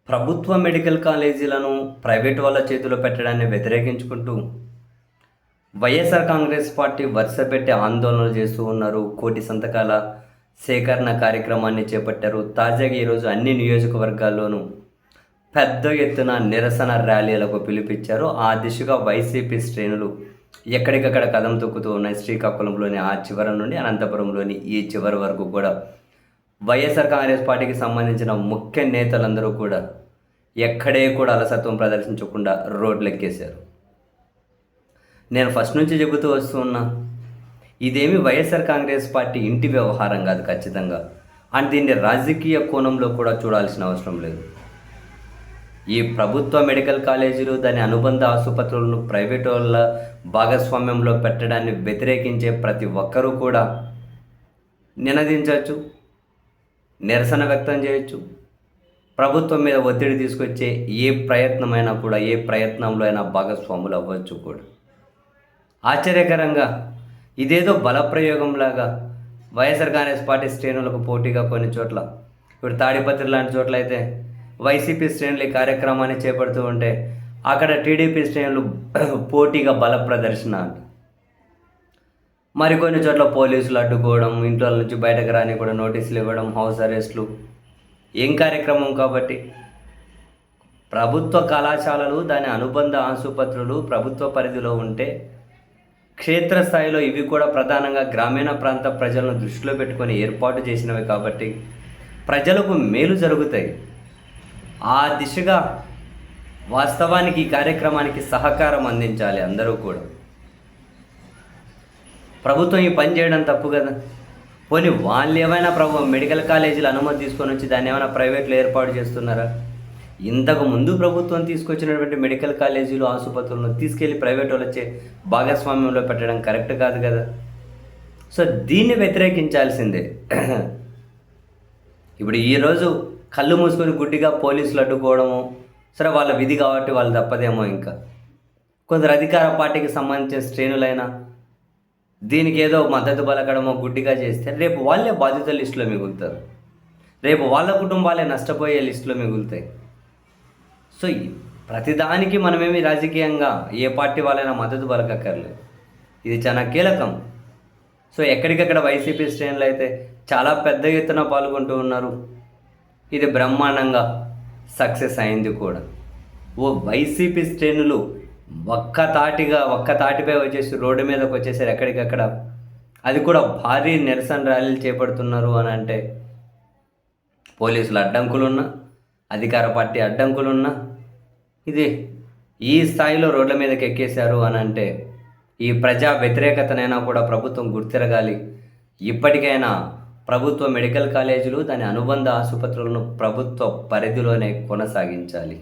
ప్రభుత్వ medical కాలేజీలను private వాళ్ళ చేతిలో పెట్టడాన్ని వ్యతిరేకించుకుంటూ వైఎస్ఆర్ కాంగ్రెస్ పార్టీ వరుసపెట్టి ఆందోళనలు చేస్తూ ఉన్నారు. కోటి సంతకాల సేకరణ కార్యక్రమాన్ని చేపట్టారు. తాజాగా ఈరోజు అన్ని నియోజకవర్గాల్లోనూ పెద్ద ఎత్తున నిరసన ర్యాలీలకు పిలుపిచ్చారు. ఆ దిశగా వైసీపీ శ్రేణులు ఎక్కడికక్కడ కదం తొక్కుతూ ఉన్నాయి. శ్రీకాకుళంలోని ఆ చివరి నుండి అనంతపురంలోని ఈ చివరి వరకు కూడా వైఎస్ఆర్ కాంగ్రెస్ పార్టీకి సంబంధించిన ముఖ్య నేతలందరూ కూడా ఎక్కడే కూడా అలసత్వం ప్రదర్శించకుండా రోడ్లు ఎక్కేశారు. నేను ఫస్ట్ నుంచి చెబుతూ వస్తూ ఉన్నా, ఇదేమి వైఎస్ఆర్ కాంగ్రెస్ పార్టీ ఇంటి వ్యవహారం కాదు ఖచ్చితంగా. అండ్ దీన్ని రాజకీయ కోణంలో కూడా చూడాల్సిన అవసరం లేదు. ఈ ప్రభుత్వ మెడికల్ కాలేజీలు దాని అనుబంధ ఆసుపత్రులను ప్రైవేట్ వాళ్ళ భాగస్వామ్యంలో పెట్టడాన్ని వ్యతిరేకించే ప్రతి ఒక్కరూ కూడా నినదించవచ్చు, నిరసన వ్యక్తం చేయొచ్చు. ప్రభుత్వం మీద ఒత్తిడి తీసుకొచ్చే ఏ ప్రయత్నమైనా కూడా, ఏ ప్రయత్నంలో అయినా భాగస్వాములు అవ్వచ్చు కూడా. ఆశ్చర్యకరంగా ఇదేదో బలప్రయోగంలాగా వైఎస్ఆర్ కాంగ్రెస్ పార్టీ శ్రేణులకు పోటీగా కొన్ని చోట్ల, ఇప్పుడు తాడిపత్రి లాంటి చోట్ల అయితే వైసీపీ శ్రేణులు ఈ కార్యక్రమాన్ని చేపడుతూ ఉంటే అక్కడ టీడీపీ శ్రేణులు పోటీగా బల ప్రదర్శన. మరికొన్ని చోట్ల పోలీసులు అడ్డుకోవడం, ఇంట్లో నుంచి బయటకు రాని కూడా నోటీసులు ఇవ్వడం, హౌస్ అరెస్టులు. ఏం కార్యక్రమం కాబట్టి ప్రభుత్వ కళాశాలలు దాని అనుబంధ ఆసుపత్రులు ప్రభుత్వ పరిధిలో ఉంటే క్షేత్రస్థాయిలో ఇవి కూడా ప్రధానంగా గ్రామీణ ప్రాంత ప్రజలను దృష్టిలో పెట్టుకొని ఏర్పాటు చేసినవి కాబట్టి ప్రజలకు మేలు జరుగుతాయి. ఆ దిశగా వాస్తవానికి ఈ కార్యక్రమానికి సహకారం అందించాలి అందరూ కూడా. ప్రభుత్వం ఈ పని చేయడం తప్పు కదా. పోనీ వాళ్ళు ఏమైనా మెడికల్ కాలేజీలు అనుమతి తీసుకొని వచ్చి దాన్ని ఏమైనా ప్రైవేట్లో ఏర్పాటు చేస్తున్నారా? ఇంతకు ముందు ప్రభుత్వం తీసుకొచ్చినటువంటి మెడికల్ కాలేజీలు ఆసుపత్రులను తీసుకెళ్ళి ప్రైవేట్ వాళ్ళొచ్చే భాగస్వామ్యంలో పెట్టడం కరెక్ట్ కాదు కదా. సో దీన్ని వ్యతిరేకించాల్సిందే. ఇప్పుడు ఈరోజు కళ్ళు మూసుకొని గుడ్డిగా పోలీసులు అడ్డుకోవడము, సరే వాళ్ళ విధి కాబట్టి వాళ్ళు తప్పదేమో. ఇంకా కొందరు అధికార పార్టీకి సంబంధించిన శ్రేణులైనా దీనికి ఏదో మద్దతు పలకడమో గుడ్డిగా చేస్తే రేపు వాళ్ళే బాధితుల లిస్టులో మిగులుతారు. రేపు వాళ్ళ కుటుంబాలే నష్టపోయే లిస్టులో మిగులుతాయి. సో ప్రతిదానికి మనమేమి రాజకీయంగా ఏ పార్టీ వాళ్ళైనా మద్దతు పలకక్కర్లేదు. ఇది చాలా కీలకం. సో ఎక్కడికక్కడ వైసీపీ శ్రేణులు అయితే చాలా పెద్ద ఎత్తున పాల్గొంటూ ఉన్నారు. ఇది బ్రహ్మాండంగా సక్సెస్ అయింది కూడా. ఓ వైసీపీ శ్రేణులు ఒక్క తాటిపై వచ్చేసి రోడ్డు మీదకి వచ్చేసారు ఎక్కడికక్కడ. అది కూడా భారీ నిరసన ర్యాలీలు చేపడుతున్నారు అని అంటే పోలీసులు అడ్డంకులున్నా, అధికార పార్టీ అడ్డంకులున్నా, ఇది ఈ స్థాయిలో రోడ్ల మీదకి ఎక్కేశారు అని అంటే ఈ ప్రజా వ్యతిరేకతనైనా కూడా ప్రభుత్వం గుర్తిరగాలి. ఇప్పటికైనా ప్రభుత్వ మెడికల్ కాలేజీలు దాని అనుబంధ ఆసుపత్రులను ప్రభుత్వ పరిధిలోనే కొనసాగించాలి.